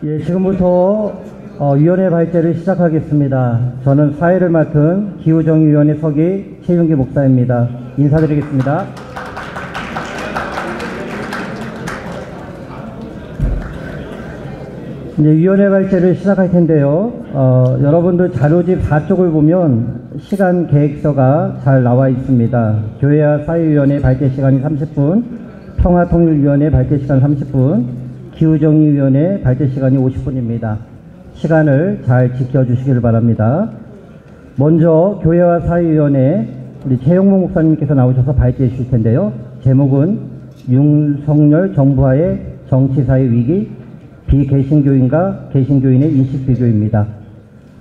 예, 지금부터 위원회 발제를 시작하겠습니다. 저는 사회를 맡은 기후정의위원회 서기 최윤기 목사입니다. 인사드리겠습니다. 이제 위원회 발제를 시작할 텐데요. 여러분들 자료집 4쪽을 보면 시간 계획서가 잘 나와 있습니다. 교회와 사회위원회 발제 시간이 30분, 평화통일위원회 발제 시간 30분, 기후정의위원회 발제 시간이 50분입니다. 시간을 잘 지켜주시길 바랍니다. 먼저 교회와 사회위원회 우리 최영목 목사님께서 나오셔서 발제해 주실 텐데요. 제목은 윤석열 정부하의 정치사회 위기, 비개신교인과 개신교인의 인식비교입니다.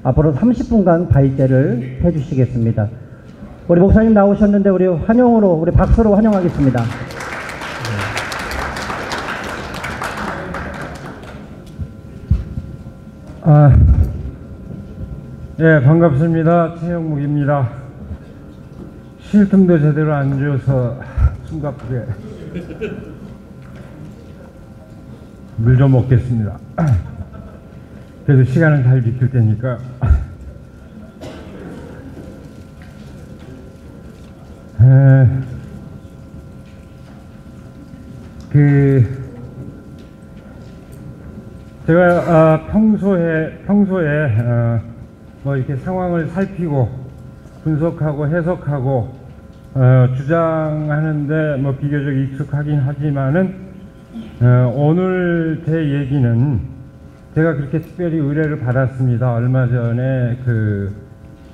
앞으로 30분간 발제를 해주시겠습니다. 우리 목사님 나오셨는데 우리 환영으로, 우리 박수로 환영하겠습니다. 예, 반갑습니다. 최영묵입니다. 쉴 틈도 제대로 안 줘서 숨가쁘게 물 좀 먹겠습니다. 그래도 시간은 잘 지킬 테니까. 제가 평소에 뭐 이렇게 상황을 살피고 분석하고 해석하고 주장하는데 뭐 비교적 익숙하긴 하지만은 오늘 제 얘기는 제가 그렇게 특별히 의뢰를 받았습니다. 얼마 전에 그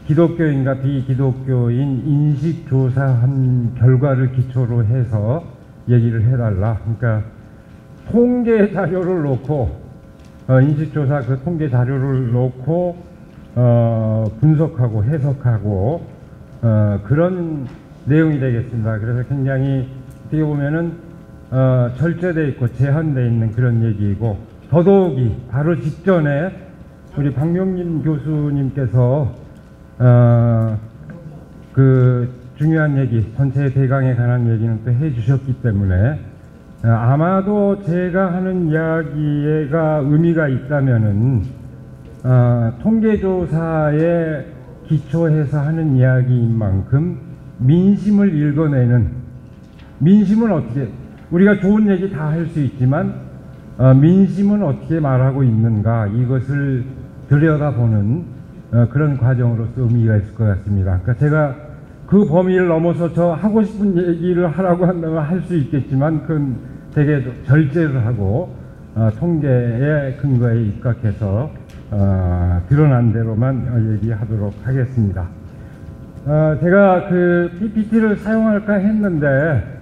기독교인과 비기독교인 인식조사한 결과를 기초로 해서 얘기를 해달라. 그러니까 통계 자료를 놓고 인식조사 그 통계 자료를 놓고 분석하고 해석하고 그런 내용이 되겠습니다. 그래서 굉장히 어떻게 보면은 절제되어 있고 제한되어 있는 그런 얘기이고, 더더욱이 바로 직전에 우리 박명진 교수님께서 그 중요한 얘기, 전체 대강에 관한 얘기는 또 해주셨기 때문에 아마도 제가 하는 이야기가 의미가 있다면은 통계조사에 기초해서 하는 이야기인 만큼 민심을 읽어내는, 민심은 어떻게, 우리가 좋은 얘기 다 할 수 있지만 민심은 어떻게 말하고 있는가, 이것을 들여다보는 그런 과정으로서 의미가 있을 것 같습니다. 그러니까 제가 그 범위를 넘어서 저 하고 싶은 얘기를 하라고 한다면 할 수 있겠지만 그건 되게 절제를 하고 통계의 근거에 입각해서 드러난 대로만 얘기하도록 하겠습니다. 제가 그 PPT를 사용할까 했는데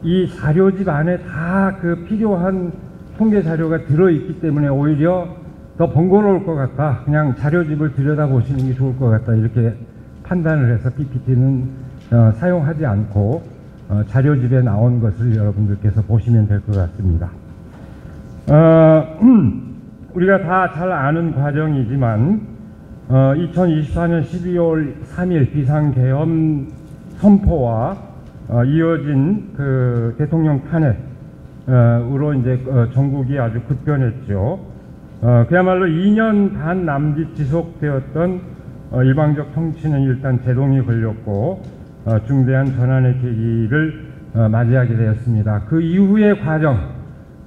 이 자료집 안에 다 그 필요한 통계 자료가 들어있기 때문에 오히려 더 번거로울 것 같다. 그냥 자료집을 들여다보시는 게 좋을 것 같다. 이렇게 판단을 해서 PPT는 사용하지 않고 자료집에 나온 것을 여러분들께서 보시면 될 것 같습니다. 우리가 다 잘 아는 과정이지만 2024년 12월 3일 비상계엄 선포와 이어진 그 대통령 탄핵으로 이제 전국이 아주 급변했죠. 그야말로 2년 반 남짓 지속되었던 일방적 통치는 일단 제동이 걸렸고 중대한 전환의 계기를 맞이하게 되었습니다. 그 이후의 과정,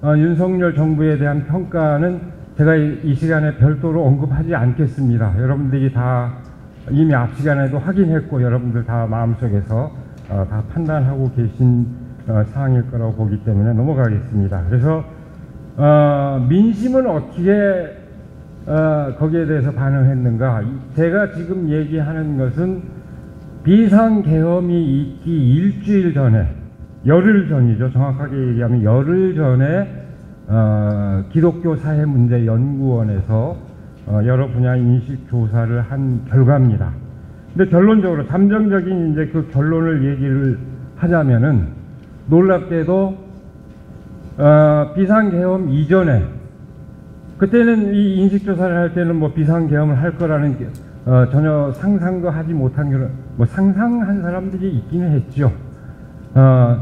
윤석열 정부에 대한 평가는 제가 이 시간에 별도로 언급하지 않겠습니다. 여러분들이 다 이미 앞 시간에도 확인했고 여러분들 다 마음속에서 다 판단하고 계신 사항일 거라고 보기 때문에 넘어가겠습니다. 그래서 민심은 어떻게 거기에 대해서 반응했는가, 제가 지금 얘기하는 것은 비상계엄이 있기 일주일 전에, 열흘 전이죠. 정확하게 얘기하면 열흘 전에 기독교 사회문제연구원에서 여러 분야 인식조사를 한 결과입니다. 근데 결론적으로 잠정적인 이제 그 결론을 얘기를 하자면은 놀랍게도 비상계엄 이전에, 그때는 이 인식조사를 할 때는 뭐 비상계엄을 할 거라는 전혀 상상도 하지 못한 그런, 뭐 상상한 사람들이 있기는 했죠.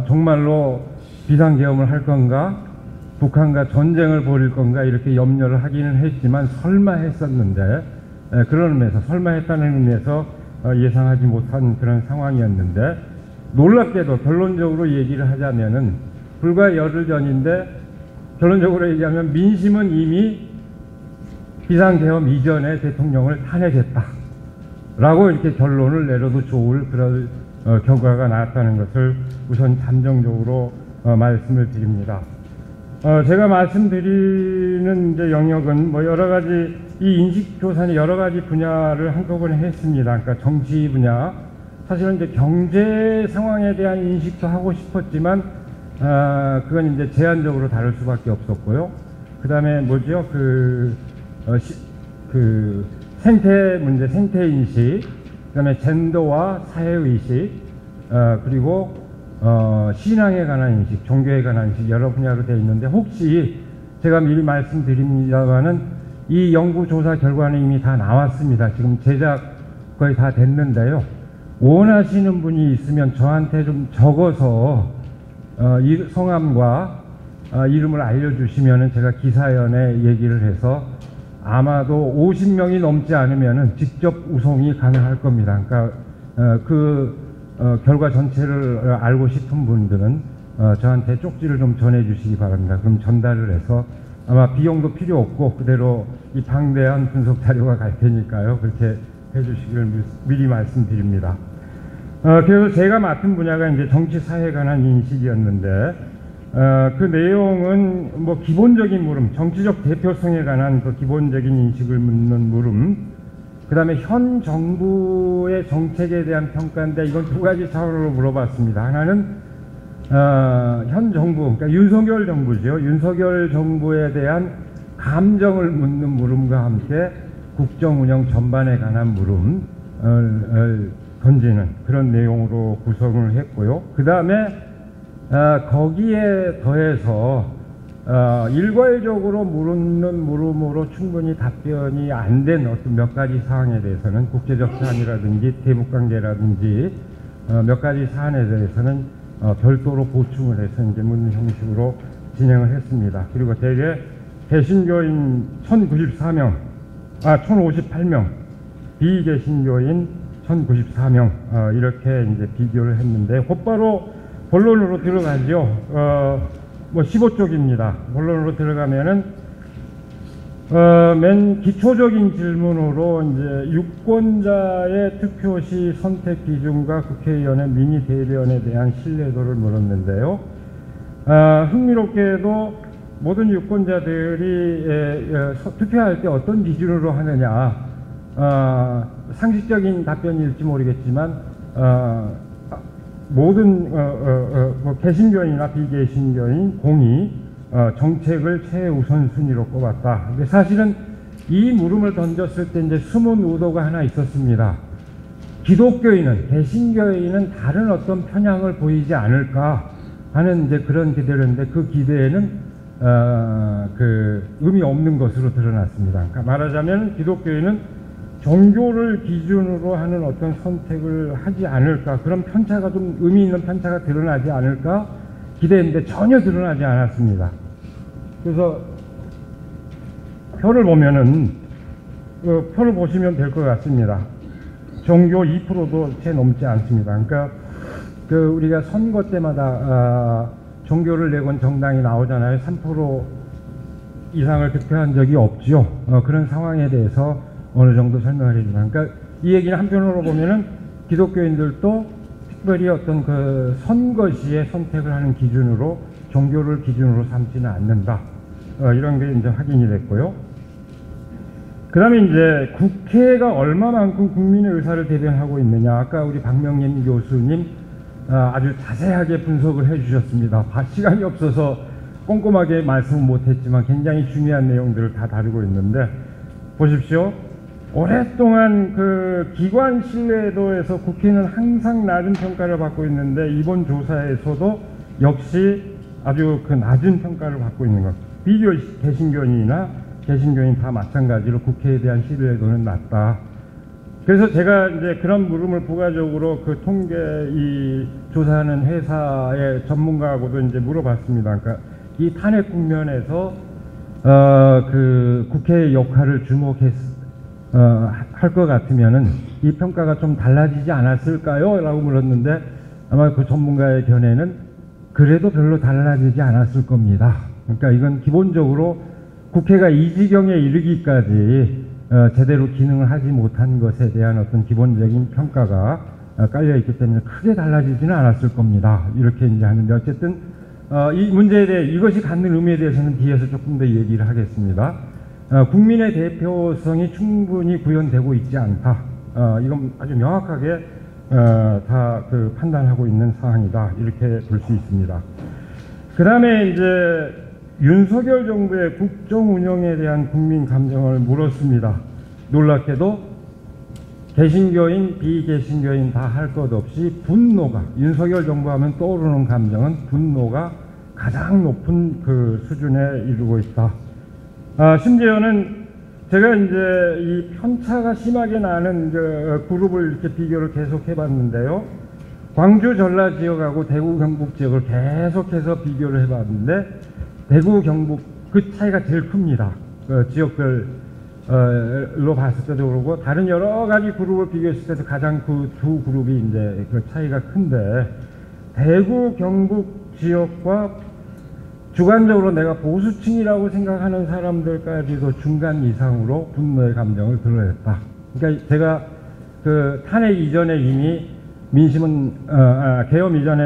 정말로 비상계엄을 할 건가, 북한과 전쟁을 벌일 건가 이렇게 염려를 하기는 했지만 설마 했었는데 그런 의미에서 설마 했다는 의미에서 예상하지 못한 그런 상황이었는데 놀랍게도 결론적으로 얘기를 하자면은 불과 열흘 전인데 결론적으로 얘기하면 민심은 이미 비상계엄 이전에 대통령을 탄핵했다 라고 이렇게 결론을 내려도 좋을 그런 결과가 나왔다는 것을 우선 잠정적으로 말씀을 드립니다. 제가 말씀드리는 이제 영역은 뭐 여러 가지 이 인식조사는 여러 가지 분야를 한꺼번에 했습니다. 그러니까 정치 분야, 사실은 이제 경제 상황에 대한 인식도 하고 싶었지만, 그건 이제 제한적으로 다룰 수밖에 없었고요. 그 다음에 뭐죠? 생태 문제, 생태 인식, 그 다음에 젠더와 사회의식, 그리고 신앙에 관한 인식, 종교에 관한 인식 여러 분야로 되어 있는데 혹시 제가 미리 말씀드립니다만은 이 연구조사 결과는 이미 다 나왔습니다. 지금 제작 거의 다 됐는데요. 원하시는 분이 있으면 저한테 좀 적어서 성함과 이름을 알려주시면은 제가 기사연에 얘기를 해서 아마도 50명이 넘지 않으면은 직접 우송이 가능할 겁니다. 그러니까 결과 전체를 알고 싶은 분들은 저한테 쪽지를 좀 전해주시기 바랍니다. 그럼 전달을 해서 아마 비용도 필요 없고 그대로 이 방대한 분석 자료가 갈 테니까요. 그렇게 해주시기를 미리 말씀드립니다. 그래서 제가 맡은 분야가 이제 정치 사회에 관한 인식이었는데 그 내용은 뭐 기본적인 물음, 정치적 대표성에 관한 그 기본적인 인식을 묻는 물음, 그 다음에 현 정부의 정책에 대한 평가인데 이건 두 가지 차원으로 물어봤습니다. 하나는 현 정부, 그러니까 윤석열 정부죠. 윤석열 정부에 대한 감정을 묻는 물음과 함께 국정 운영 전반에 관한 물음을 던지는 그런 내용으로 구성을 했고요. 그 다음에 거기에 더해서 일괄적으로 물는 물음으로 충분히 답변이 안 된 어떤 몇 가지 사항에 대해서는 국제적 사안이라든지 대북관계라든지 몇 가지 사안에 대해서는 별도로 보충을 해서 이제 묻는 형식으로 진행을 했습니다. 그리고 대개 개신교인 1058명, 비개신교인 1094명 이렇게 이제 비교를 했는데 곧바로 본론으로 들어가죠. 뭐 15쪽입니다. 본론으로 들어가면은 맨 기초적인 질문으로 이제 유권자의 투표 시 선택 기준과 국회의원의 민의 대변에 대한 신뢰도를 물었는데요. 흥미롭게도 모든 유권자들이 투표할 때 어떤 기준으로 하느냐, 상식적인 답변일지 모르겠지만 모든 뭐 개신교인이나 비개신교인 공이 정책을 최우선순위로 꼽았다. 근데 사실은 이 물음을 던졌을 때 이제 숨은 의도가 하나 있었습니다. 기독교인은, 개신교인은 다른 어떤 편향을 보이지 않을까 하는 이제 그런 기대였는데 그 기대에는 의미 없는 것으로 드러났습니다. 그러니까 말하자면 기독교인은 종교를 기준으로 하는 어떤 선택을 하지 않을까, 그런 편차가 좀 의미 있는 편차가 드러나지 않을까 기대했는데 전혀 드러나지 않았습니다. 그래서 표를 보면은 표를 보시면 될 것 같습니다. 종교 2%도 채 넘지 않습니다. 그러니까 우리가 선거 때마다 종교를 내건 정당이 나오잖아요. 3% 이상을 득표한 적이 없죠. 그런 상황에 대해서 어느 정도 설명을 해주면, 그러니까 이 얘기는 한편으로 보면은 기독교인들도 특별히 어떤 선거 시에 선택을 하는 기준으로 종교를 기준으로 삼지는 않는다. 이런 게 이제 확인이 됐고요. 그 다음에 이제 국회가 얼마만큼 국민의 의사를 대변하고 있느냐. 아까 우리 박명림 교수님 아주 자세하게 분석을 해 주셨습니다. 시간이 없어서 꼼꼼하게 말씀은 못했지만 굉장히 중요한 내용들을 다 다루고 있는데 보십시오. 오랫동안 기관 신뢰도에서 국회는 항상 낮은 평가를 받고 있는데 이번 조사에서도 역시 아주 낮은 평가를 받고 있는 것. 개신교인이나 개신교인 다 마찬가지로 국회에 대한 신뢰도는 낮다. 그래서 제가 이제 그런 물음을 부가적으로 통계 조사하는 회사의 전문가하고도 이제 물어봤습니다. 그러니까 이 탄핵 국면에서 그 국회의 역할을 할 것 같으면은 이 평가가 좀 달라지지 않았을까요? 라고 물었는데 아마 그 전문가의 견해는 그래도 별로 달라지지 않았을 겁니다. 그러니까 이건 기본적으로 국회가 이 지경에 이르기까지 제대로 기능을 하지 못한 것에 대한 어떤 기본적인 평가가 깔려있기 때문에 크게 달라지지는 않았을 겁니다. 이렇게 이제 하는데 어쨌든 이 문제에 대해 이것이 갖는 의미에 대해서는 뒤에서 조금 더 얘기를 하겠습니다. 국민의 대표성이 충분히 구현되고 있지 않다. 이건 아주 명확하게 다 그 판단하고 있는 사항이다. 이렇게 볼 수 있습니다. 그 다음에 이제 윤석열 정부의 국정 운영에 대한 국민 감정을 물었습니다. 놀랍게도 개신교인, 비개신교인 다 할 것 없이 분노가, 윤석열 정부 하면 떠오르는 감정은 분노가 가장 높은 그 수준에 이르고 있다. 심지어는 제가 이제 이 편차가 심하게 나는 그룹을 이렇게 비교를 계속 해봤는데요. 광주 전라 지역하고 대구 경북 지역을 계속해서 비교를 해봤는데 대구 경북 그 차이가 제일 큽니다. 그 지역별로 봤을 때도 그러고 다른 여러 가지 그룹을 비교했을 때도 가장 그 두 그룹이 이제 그 차이가 큰데 대구 경북 지역과 주관적으로 내가 보수층이라고 생각하는 사람들까지도 중간 이상으로 분노의 감정을 드러냈다. 그러니까 제가 그 탄핵 이전에 이미 민심은 계엄 이전에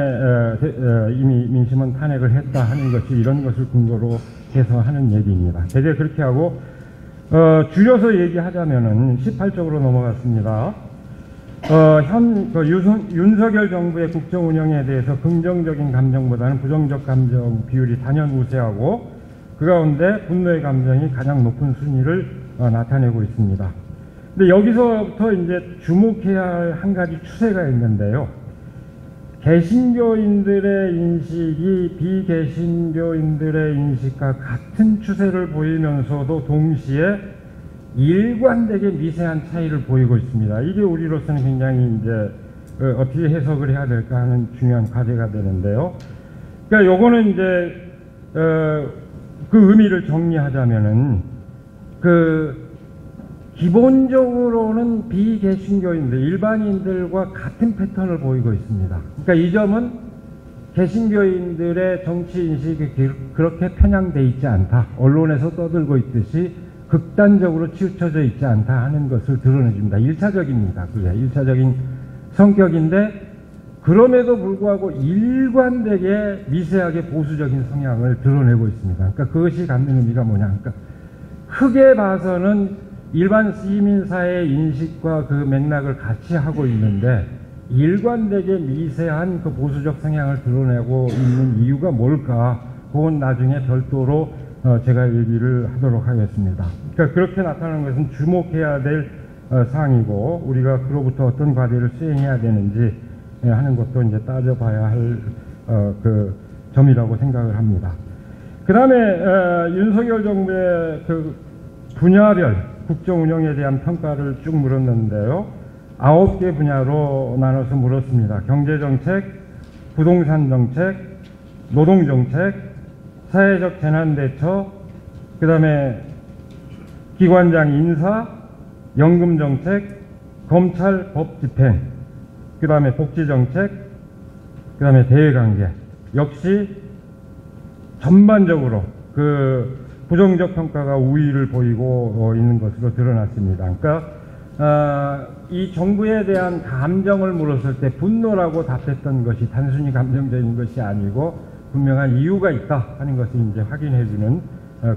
이미 민심은 탄핵을 했다 하는 것이 이런 것을 근거로 해서 하는 얘기입니다. 대개 그렇게 하고 줄여서 얘기하자면은 18쪽으로 넘어갔습니다. 윤석열 정부의 국정 운영에 대해서 긍정적인 감정보다는 부정적 감정 비율이 단연 우세하고 그 가운데 분노의 감정이 가장 높은 순위를 나타내고 있습니다. 근데 여기서부터 이제 주목해야 할 한 가지 추세가 있는데요. 개신교인들의 인식이 비개신교인들의 인식과 같은 추세를 보이면서도 동시에 일관되게 미세한 차이를 보이고 있습니다. 이게 우리로서는 굉장히 이제 어떻게 해석을 해야 될까 하는 중요한 과제가 되는데요. 그러니까 요거는 이제 그 의미를 정리하자면은 기본적으로는 비개신교인들, 일반인들과 같은 패턴을 보이고 있습니다. 그러니까 이 점은 개신교인들의 정치 인식이 그렇게 편향돼 있지 않다. 언론에서 떠들고 있듯이 극단적으로 치우쳐져 있지 않다 하는 것을 드러내줍니다. 1차적입니다. 그게 1차적인 성격인데 그럼에도 불구하고 일관되게 미세하게 보수적인 성향을 드러내고 있습니다. 그러니까 그것이 갖는 의미가 뭐냐. 그러니까 크게 봐서는 일반 시민사회의 인식과 그 맥락을 같이 하고 있는데 일관되게 미세한 그 보수적 성향을 드러내고 있는 이유가 뭘까? 그건 나중에 별도로 제가 얘기를 하도록 하겠습니다. 그러니까 그렇게 나타나는 것은 주목해야 될 사항이고 우리가 그로부터 어떤 과제를 수행해야 되는지 하는 것도 이제 따져봐야 할 그 점이라고 생각을 합니다. 그 다음에 윤석열 정부의 그 분야별 국정 운영에 대한 평가를 쭉 물었는데요. 9개 분야로 나눠서 물었습니다. 경제정책, 부동산정책, 노동정책, 사회적 재난대처, 그 다음에 기관장 인사, 연금정책, 검찰 법집행, 그 다음에 복지정책, 그 다음에 대외관계. 역시 전반적으로 그 부정적 평가가 우위를 보이고 있는 것으로 드러났습니다. 그러니까 이 정부에 대한 감정을 물었을 때 분노라고 답했던 것이 단순히 감정적인 것이 아니고 분명한 이유가 있다 하는 것을 이제 확인해주는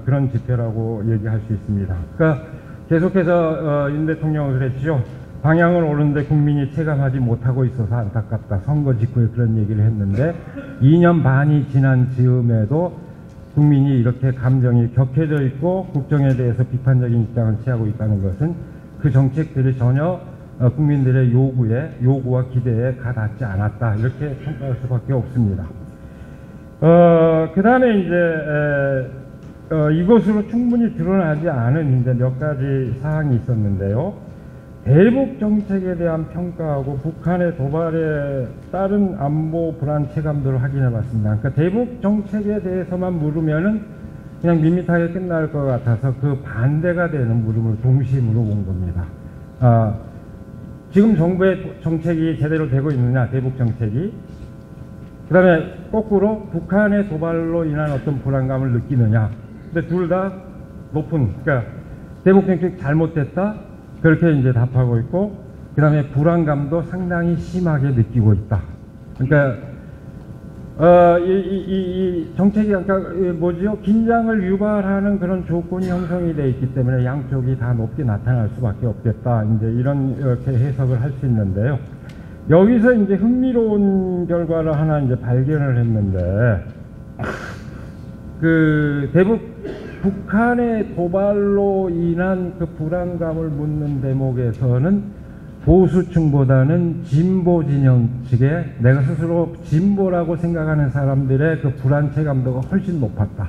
그런 지표라고 얘기할 수 있습니다. 그러니까 계속해서 윤 대통령은 그랬죠. 방향을 오르는데 국민이 체감하지 못하고 있어서 안타깝다. 선거 직후에 그런 얘기를 했는데 2년 반이 지난 즈음에도 국민이 이렇게 감정이 격해져 있고 국정에 대해서 비판적인 입장을 취하고 있다는 것은 그 정책들이 전혀 국민들의 요구와 기대에 가닿지 않았다. 이렇게 평가할 수밖에 없습니다. 그 다음에 이제 이것으로 충분히 드러나지 않은 이제 몇 가지 사항이 있었는데요. 대북 정책에 대한 평가하고 북한의 도발에 따른 안보 불안 체감도를 확인해 봤습니다. 그러니까 대북 정책에 대해서만 물으면은 그냥 밋밋하게 끝날 것 같아서 그 반대가 되는 물음을 동시에 물어본 겁니다. 지금 정부의 정책이 제대로 되고 있느냐, 대북 정책이. 그 다음에 거꾸로 북한의 도발로 인한 어떤 불안감을 느끼느냐. 근데 둘 다 높은, 그러니까 대북 정책 잘못됐다, 그렇게 이제 답하고 있고, 그 다음에 불안감도 상당히 심하게 느끼고 있다. 그러니까 이 정책이 아까 뭐지요? 긴장을 유발하는 그런 조건이 형성이 되어 있기 때문에 양쪽이 다 높게 나타날 수밖에 없겠다. 이제 이렇게 해석을 할 수 있는데요. 여기서 이제 흥미로운 결과를 하나 이제 발견을 했는데, 북한의 도발로 인한 그 불안감을 묻는 대목에서는 보수층보다는 진보 진영 측에 내가 스스로 진보라고 생각하는 사람들의 그 불안 체감도가 훨씬 높았다.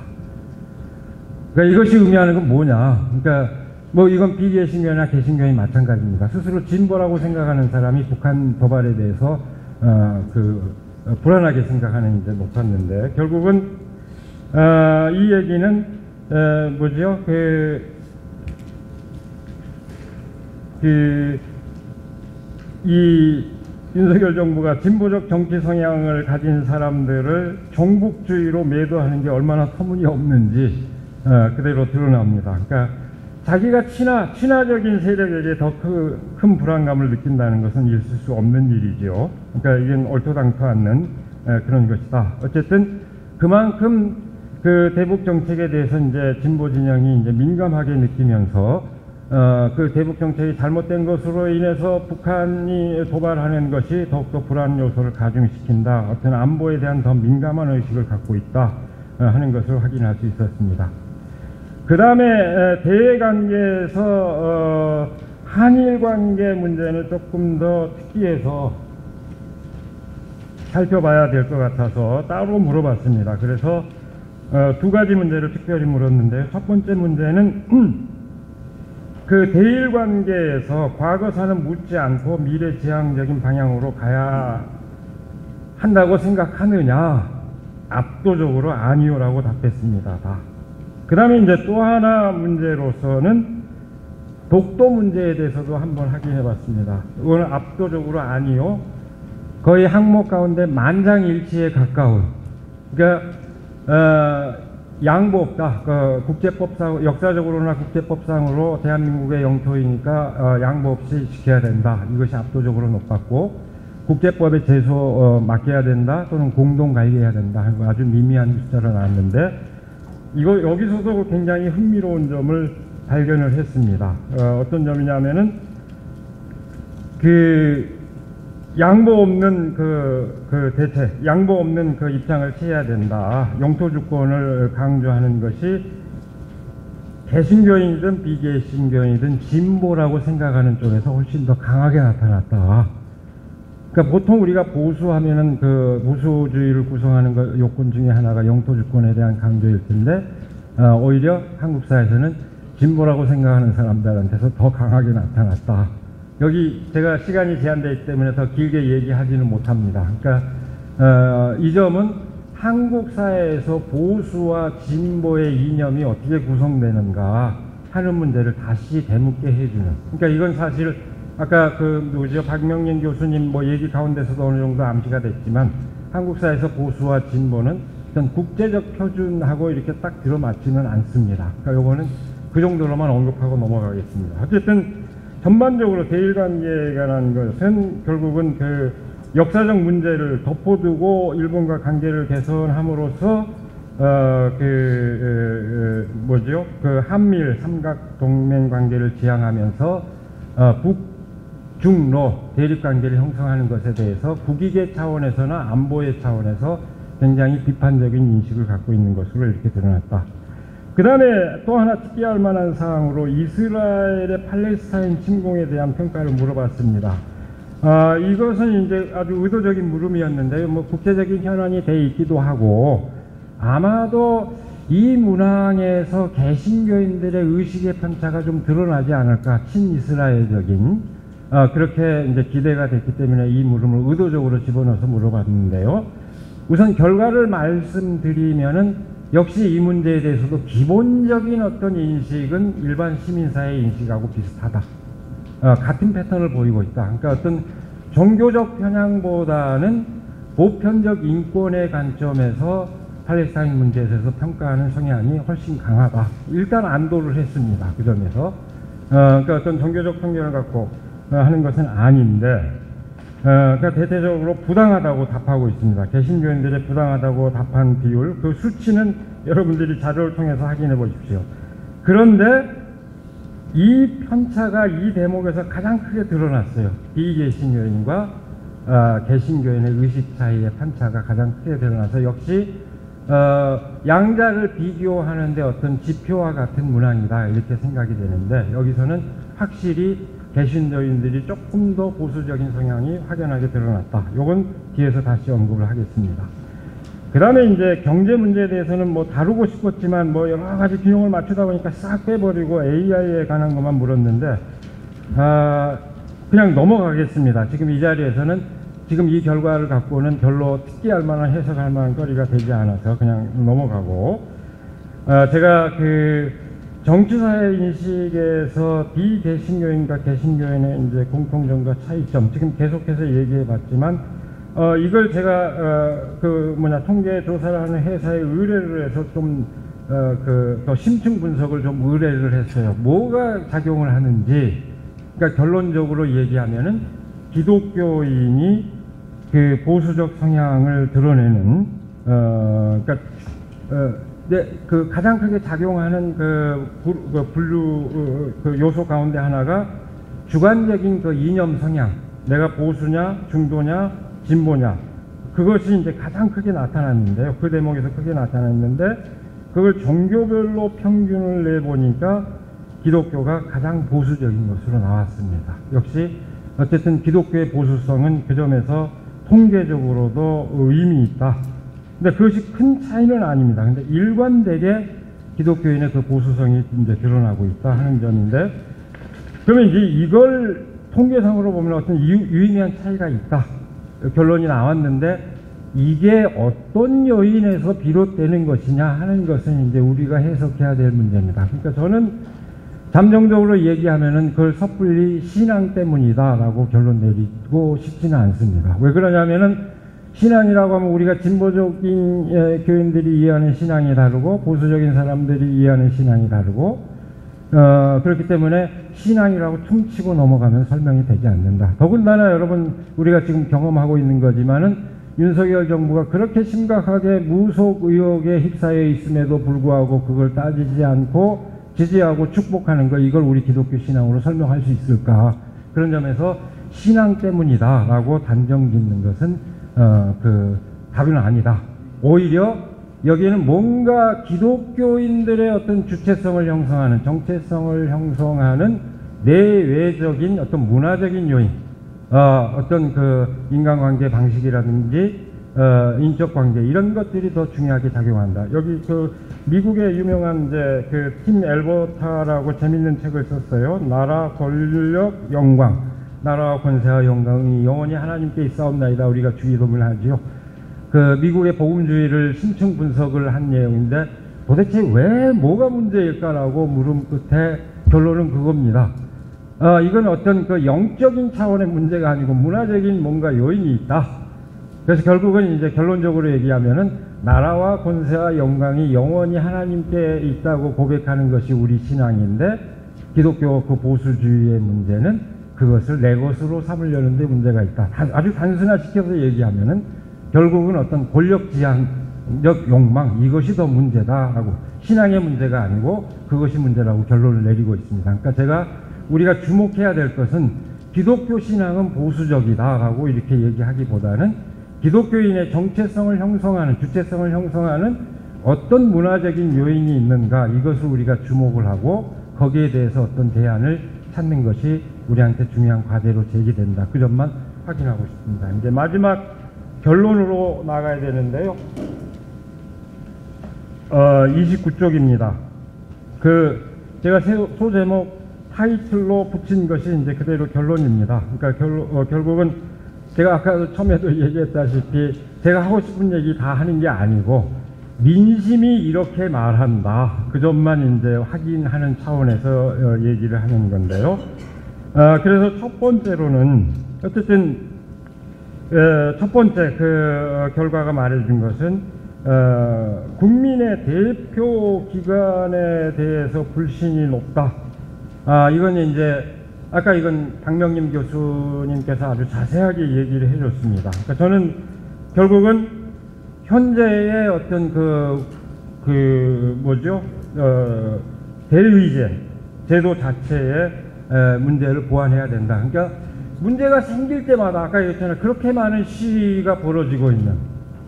그러니까 이것이 의미하는 건 뭐냐? 그러니까 뭐 이건 비개신교나 개신교이 마찬가지입니다. 스스로 진보라고 생각하는 사람이 북한 도발에 대해서 불안하게 생각하는 이제 높았는데, 결국은 이 얘기는 뭐죠? 이 윤석열 정부가 진보적 정치 성향을 가진 사람들을 종북주의로 매도하는 게 얼마나 터무니없는지 그대로 드러납니다. 그러니까 자기가 친화적인 세력에게 더 큰 불안감을 느낀다는 것은 있을 수 없는 일이죠. 그러니까 이건 옳도당토 않는 그런 것이다. 어쨌든 그만큼 그 대북 정책에 대해서 이제 진보 진영이 이제 민감하게 느끼면서 그 대북 정책이 잘못된 것으로 인해서 북한이 도발하는 것이 더욱더 불안 요소를 가중시킨다. 어떤 안보에 대한 더 민감한 의식을 갖고 있다 하는 것을 확인할 수 있었습니다. 그 다음에 대외 관계에서 한일 관계 문제는 조금 더 특이해서 살펴봐야 될 것 같아서 따로 물어봤습니다. 그래서 두 가지 문제를 특별히 물었는데요. 첫 번째 문제는 그 대일 관계에서 과거사는 묻지 않고 미래지향적인 방향으로 가야 한다고 생각하느냐? 압도적으로 아니요라고 답했습니다. 다. 그 다음에 이제 또 하나 문제로서는 독도 문제에 대해서도 한번 확인해 봤습니다. 이거는 압도적으로 아니요. 거의 항목 가운데 만장일치에 가까운. 그러니까 양보 없다. 국제법상, 역사적으로나 국제법상으로 대한민국의 영토이니까 양보 없이 지켜야 된다. 이것이 압도적으로 높았고, 국제법에 제소 맡겨야 된다 또는 공동 관리해야 된다. 아주 미미한 숫자로 나왔는데, 이거 여기서도 굉장히 흥미로운 점을 발견을 했습니다. 어떤 점이냐면은 양보 없는 대책, 양보 없는 그 입장을 취해야 된다. 영토 주권을 강조하는 것이 개신교인이든 비개신교인이든 진보라고 생각하는 쪽에서 훨씬 더 강하게 나타났다. 그러니까 보통 우리가 보수하면은 그 보수주의를 구성하는 요건 중에 하나가 영토 주권에 대한 강조일 텐데, 오히려 한국사에서는 진보라고 생각하는 사람들한테서 더 강하게 나타났다. 여기 제가 시간이 제한되어 있기 때문에 더 길게 얘기하지는 못합니다. 그러니까 이 점은 한국 사회에서 보수와 진보의 이념이 어떻게 구성되는가 하는 문제를 다시 되묻게 해주는. 그러니까 이건 사실 아까 박명린 교수님 얘기 가운데서도 어느 정도 암시가 됐지만, 한국 사회에서 보수와 진보는 어떤 국제적 표준하고 이렇게 딱 들어맞지는 않습니다. 그러니까 요거는 그 정도로만 언급하고 넘어가겠습니다. 어쨌든 전반적으로 대일관계에 관한 것은 결국은 그 역사적 문제를 덮어두고 일본과 관계를 개선함으로써 한미일 삼각 동맹 관계를 지향하면서 북중로 대립 관계를 형성하는 것에 대해서 국익의 차원에서나 안보의 차원에서 굉장히 비판적인 인식을 갖고 있는 것으로 이렇게 드러났다. 그 다음에 또 하나 특이할 만한 사항으로 이스라엘의 팔레스타인 침공에 대한 평가를 물어봤습니다. 이것은 이제 아주 의도적인 물음이었는데요. 국제적인 현안이 돼 있기도 하고, 아마도 이 문항에서 개신교인들의 의식의 편차가 좀 드러나지 않을까, 친이스라엘적인 그렇게 이제 기대가 됐기 때문에 이 물음을 의도적으로 집어넣어서 물어봤는데요. 우선 결과를 말씀드리면은 역시 이 문제에 대해서도 기본적인 어떤 인식은 일반 시민사회 인식하고 비슷하다. 같은 패턴을 보이고 있다. 그러니까 어떤 종교적 편향보다는 보편적 인권의 관점에서 팔레스타인 문제에 대해서 평가하는 성향이 훨씬 강하다. 일단 안도를 했습니다. 그 점에서. 그러니까 어떤 종교적 편견을 갖고 하는 것은 아닌데, 그러니까 대체적으로 부당하다고 답하고 있습니다. 개신교인들의 부당하다고 답한 비율, 그 수치는 여러분들이 자료를 통해서 확인해 보십시오. 그런데 이 편차가 이 대목에서 가장 크게 드러났어요. 비개신교인과 개신교인의 의식 차이의 편차가 가장 크게 드러나서 역시 양자를 비교하는데 어떤 지표와 같은 문항이다 이렇게 생각이 되는데, 여기서는 확실히 개신교인들이 조금 더 보수적인 성향이 확연하게 드러났다. 요건 뒤에서 다시 언급을 하겠습니다. 그 다음에 이제 경제 문제에 대해서는 뭐 다루고 싶었지만 뭐 여러 가지 균형을 맞추다 보니까 싹 빼버리고 AI에 관한 것만 물었는데, 그냥 넘어가겠습니다. 지금 이 자리에서는 지금 이 결과를 갖고는 별로 특기할 만한 해석할 만한 거리가 되지 않아서 그냥 넘어가고, 제가 그 정치사회 인식에서 비개신교인과 개신교인의 이제 공통점과 차이점 지금 계속해서 얘기해 봤지만, 이걸 제가 통계 조사를 하는 회사에 의뢰를 해서 좀 더 심층 분석을 좀 의뢰를 했어요. 뭐가 작용을 하는지. 그러니까 결론적으로 얘기하면은 기독교인이 그 보수적 성향을 드러내는 그 가장 크게 작용하는 분류 요소 가운데 하나가 주관적인 그 이념 성향, 내가 보수냐 중도냐 진보냐, 그것이 이제 가장 크게 나타났는데요. 그 대목에서 크게 나타났는데, 그걸 종교별로 평균을 내보니까 기독교가 가장 보수적인 것으로 나왔습니다. 역시 어쨌든 기독교의 보수성은 그 점에서 통계적으로도 의미 있다. 근데 그것이 큰 차이는 아닙니다. 근데 일관되게 기독교인의 그 보수성이 이제 드러나고 있다 하는 점인데, 그러면 이제 이걸 통계상으로 보면 어떤 유의미한 차이가 있다. 결론이 나왔는데, 이게 어떤 요인에서 비롯되는 것이냐 하는 것은 이제 우리가 해석해야 될 문제입니다. 그러니까 저는 잠정적으로 얘기하면은 그걸 섣불리 신앙 때문이다라고 결론 내리고 싶지는 않습니다. 왜 그러냐면은 신앙이라고 하면 우리가 진보적인 교인들이 이해하는 신앙이 다르고 보수적인 사람들이 이해하는 신앙이 다르고, 그렇기 때문에 신앙이라고 퉁치고 넘어가면 설명이 되지 않는다. 더군다나 여러분 우리가 지금 경험하고 있는 거지만은 윤석열 정부가 그렇게 심각하게 무속 의혹에 휩싸여 있음에도 불구하고 그걸 따지지 않고 지지하고 축복하는 거, 이걸 우리 기독교 신앙으로 설명할 수 있을까? 그런 점에서 신앙 때문이다라고 단정 짓는 것은 답은 아니다. 오히려 여기에는 뭔가 기독교인들의 어떤 주체성을 형성하는, 정체성을 형성하는 내외적인 어떤 문화적인 요인, 어떤 그 인간관계 방식이라든지 인적 관계, 이런 것들이 더 중요하게 작용한다. 여기 그 미국의 유명한 이제 그 팀 엘버타라고 재밌는 책을 썼어요. 나라, 권력, 영광. 나라와 권세와 영광이 영원히 하나님께 있사옵나이다. 우리가 주기도문을 하지요. 그 미국의 복음주의를 심층 분석을 한 내용인데, 도대체 왜 뭐가 문제일까라고 물음 끝에 결론은 그겁니다. 이건 어떤 그 영적인 차원의 문제가 아니고 문화적인 뭔가 요인이 있다. 그래서 결국은 이제 결론적으로 얘기하면은 나라와 권세와 영광이 영원히 하나님께 있다고 고백하는 것이 우리 신앙인데, 기독교 그 보수주의의 문제는 그것을 내 것으로 삼으려는 데 문제가 있다. 아주 단순화시켜서 얘기하면은 결국은 어떤 권력 지향적 욕망, 이것이 더 문제다라고, 신앙의 문제가 아니고 그것이 문제라고 결론을 내리고 있습니다. 그러니까 우리가 주목해야 될 것은 기독교 신앙은 보수적이다라고 이렇게 얘기하기보다는 기독교인의 정체성을 형성하는, 주체성을 형성하는 어떤 문화적인 요인이 있는가, 이것을 우리가 주목을 하고 거기에 대해서 어떤 대안을 찾는 것이 우리한테 중요한 과제로 제기된다. 그 점만 확인하고 싶습니다. 이제 마지막 결론으로 나가야 되는데요. 29쪽입니다. 제가 소제목 타이틀로 붙인 것이 이제 그대로 결론입니다. 그러니까 결국은 제가 아까 처음에도 얘기했다시피 제가 하고 싶은 얘기 다 하는 게 아니고 민심이 이렇게 말한다. 그 점만 이제 확인하는 차원에서 얘기를 하는 건데요. 그래서 첫 번째로는 어쨌든 첫 번째 그 결과가 말해준 것은 국민의 대표 기관에 대해서 불신이 높다. 이건 이제 아까 이건 박명림 교수님께서 아주 자세하게 얘기를 해줬습니다. 그러니까 저는 결국은 현재의 어떤 대의제 제도 자체의 문제를 보완해야 된다. 그러니까 문제가 생길 때마다 아까 얘기했잖아요. 그렇게 많은 시위가 벌어지고 있는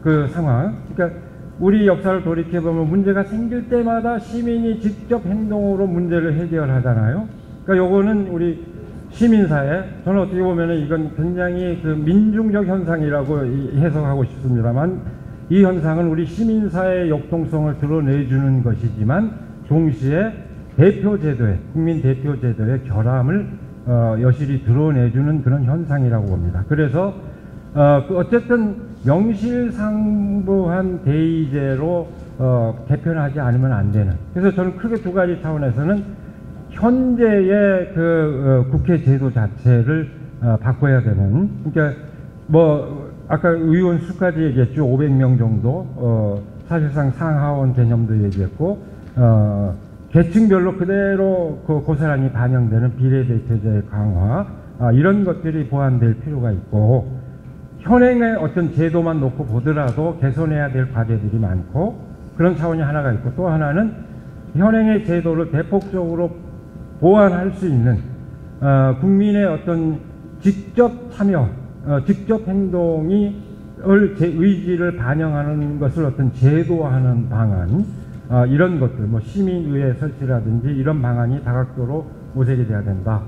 그 상황. 그러니까 우리 역사를 돌이켜보면 문제가 생길 때마다 시민이 직접 행동으로 문제를 해결하잖아요. 그러니까 요거는 우리 시민사회, 저는 어떻게 보면 이건 굉장히 그 민중적 현상이라고 해석하고 싶습니다만 이 현상은 우리 시민사회의 역동성을 드러내주는 것이지만 동시에 대표제도의, 국민 대표제도의 결함을 여실히 드러내주는 그런 현상이라고 봅니다. 그래서 어쨌든 명실상부한 대의제로 개편하지 않으면 안 되는. 그래서 저는 크게 두 가지 차원에서는 현재의 국회 제도 자체를 바꿔야 되는. 그러니까 아까 의원 수까지 얘기했죠. 500명 정도. 사실상 상하원 개념도 얘기했고 계층별로 그대로 고스란히 반영되는 비례대표제의 강화, 이런 것들이 보완될 필요가 있고, 현행의 어떤 제도만 놓고 보더라도 개선해야 될 과제들이 많고, 그런 차원이 하나가 있고, 또 하나는 현행의 제도를 대폭적으로 보완할 수 있는 국민의 어떤 직접 참여, 직접 행동을 제 의지를 반영하는 것을 어떤 제도화하는 방안, 이런 것들, 시민의회 설치라든지 이런 방안이 다각도로 모색이 돼야 된다.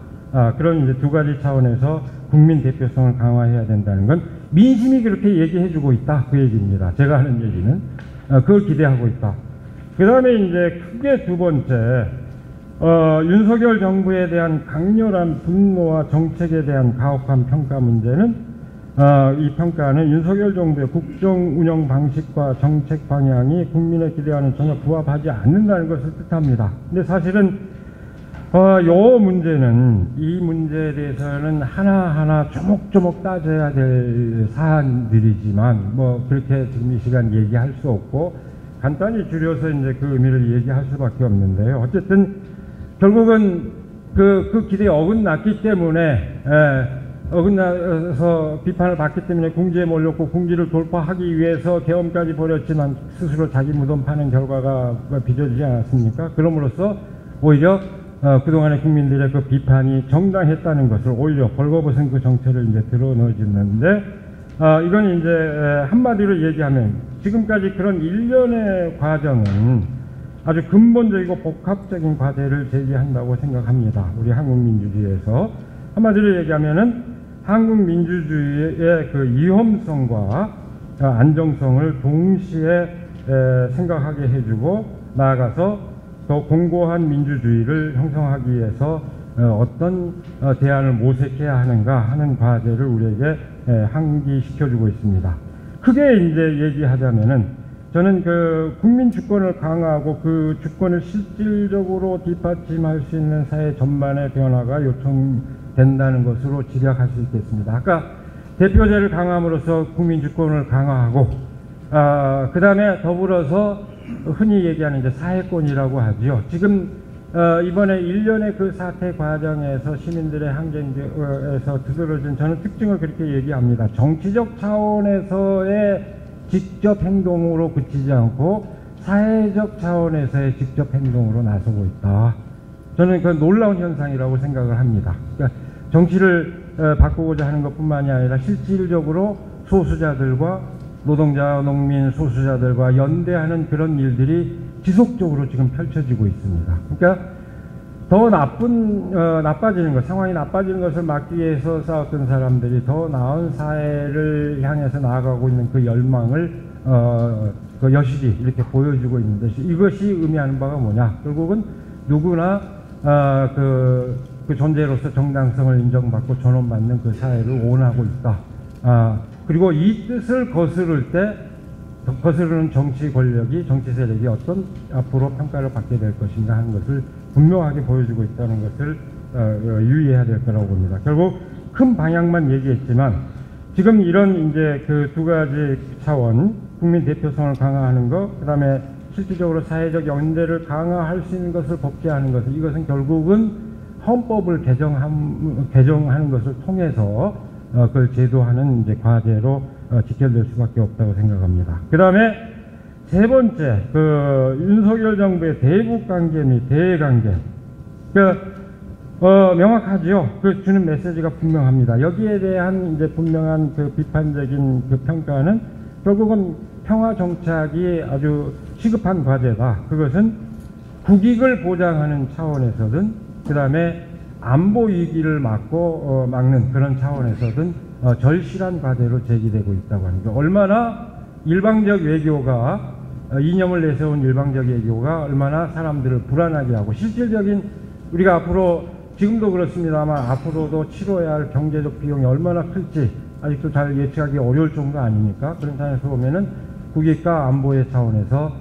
그런 이제 두 가지 차원에서 국민 대표성을 강화해야 된다는 건 민심이 그렇게 얘기해주고 있다. 그 얘기입니다. 제가 하는 얘기는. 그걸 기대하고 있다. 그 다음에 이제 크게 두 번째, 윤석열 정부에 대한 강렬한 분노와 정책에 대한 가혹한 평가 문제는 이 평가는 윤석열 정부의 국정 운영 방식과 정책 방향이 국민의 기대와는 전혀 부합하지 않는다는 것을 뜻합니다. 근데 사실은 이 문제에 대해서는 하나하나 조목조목 따져야 될 사안들이지만 그렇게 지금 이 시간 얘기할 수 없고 간단히 줄여서 이제 그 의미를 얘기할 수밖에 없는데요. 어쨌든 결국은 그 기대에 어긋났기 때문에 어긋나서 비판을 받기 때문에 궁지에 몰렸고 궁지를 돌파하기 위해서 계엄까지 벌였지만 스스로 자기 무덤 파는 결과가 빚어지지 않았습니까? 그럼으로써 오히려 그동안의 국민들의 그 비판이 정당했다는 것을 오히려 벌거벗은 그 정체를 이제 드러내주는데, 이건 이제 한마디로 얘기하면 지금까지 그런 일련의 과정은 아주 근본적이고 복합적인 과제를 제기한다고 생각합니다. 우리 한국민주주의에서. 한마디로 얘기하면은 한국민주주의의 그 위험성과 안정성을 동시에 생각하게 해주고 나아가서 더 공고한 민주주의를 형성하기 위해서 어떤 대안을 모색해야 하는가 하는 과제를 우리에게 항기시켜주고 있습니다. 크게 이제 얘기하자면은 저는 그 국민 주권을 강화하고 그 주권을 실질적으로 뒷받침할 수 있는 사회 전반의 변화가 요청된다는 것으로 집약할 수 있겠습니다. 아까 대표제를 강화함으로써 국민 주권을 강화하고 그 다음에 더불어서 흔히 얘기하는 이제 사회권이라고 하죠. 지금 이번에 일련의 그 사태 과정에서 시민들의 항쟁에서 두드러진 저는 특징을 그렇게 얘기합니다. 정치적 차원에서의 직접 행동으로 그치지 않고 사회적 차원에서의 직접 행동으로 나서고 있다. 저는 그 놀라운 현상이라고 생각을 합니다. 그러니까 정치를 바꾸고자 하는 것뿐만이 아니라 실질적으로 소수자들과 노동자, 농민, 소수자들과 연대하는 그런 일들이 지속적으로 지금 펼쳐지고 있습니다. 그러니까 더 나빠지는 것, 상황이 나빠지는 것을 막기 위해서 싸웠던 사람들이 더 나은 사회를 향해서 나아가고 있는 그 열망을 여실히 이렇게 보여주고 있는 것이, 이것이 의미하는 바가 뭐냐. 결국은 누구나 그 존재로서 정당성을 인정받고 존엄받는 그 사회를 원하고 있다. 그리고 이 뜻을 거스르는 정치 권력이, 정치 세력이 어떤 앞으로 평가를 받게 될 것인가 하는 것을 분명하게 보여주고 있다는 것을 유의해야 될 거라고 봅니다. 결국 큰 방향만 얘기했지만 지금 이런 이제 그 두 가지 차원, 국민 대표성을 강화하는 것, 그 다음에 실질적으로 사회적 연대를 강화할 수 있는 것을 복제하는 것, 이것은 결국은 헌법을 개정하는 것을 통해서 그걸 제도하는 이제 과제로 직결될 수밖에 없다고 생각합니다. 그 다음에 세 번째, 그 윤석열 정부의 대북 관계 및 대외 관계, 명확하지요. 그 주는 메시지가 분명합니다. 여기에 대한 이제 분명한 그 비판적인 그 평가는 결국은 평화 정착이 아주 시급한 과제다. 그것은 국익을 보장하는 차원에서든, 그 다음에 안보 위기를 막는 그런 차원에서든 절실한 과제로 제기되고 있다고 하는 거. 얼마나 일방적 외교가, 이념을 내세운 일방적 외교가 얼마나 사람들을 불안하게 하고, 실질적인 우리가 앞으로, 지금도 그렇습니다만 앞으로도 치러야 할 경제적 비용이 얼마나 클지 아직도 잘 예측하기 어려울 정도 아닙니까? 그런 상황에서 보면은 국익과 안보의 차원에서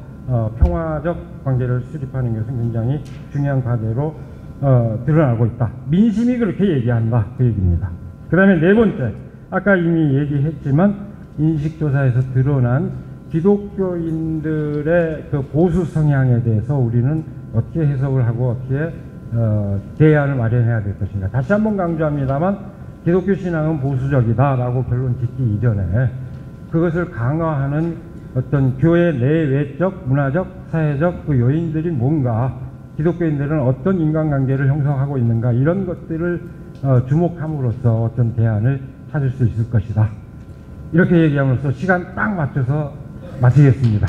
평화적 관계를 수립하는 것은 굉장히 중요한 과제로 드러나고 있다. 민심이 그렇게 얘기한다. 그 얘기입니다. 그 다음에 네 번째, 아까 이미 얘기했지만 인식조사에서 드러난 기독교인들의 그 보수 성향에 대해서 우리는 어떻게 해석을 하고 어떻게 대안을 마련해야 될 것인가. 다시 한번 강조합니다만 기독교 신앙은 보수적이다라고 결론 짓기 이전에 그것을 강화하는 어떤 교회 내외적, 문화적, 사회적 그 요인들이 뭔가, 기독교인들은 어떤 인간관계를 형성하고 있는가, 이런 것들을 주목함으로써 어떤 대안을 찾을 수 있을 것이다. 이렇게 얘기함으로써 시간 딱 맞춰서 마치겠습니다.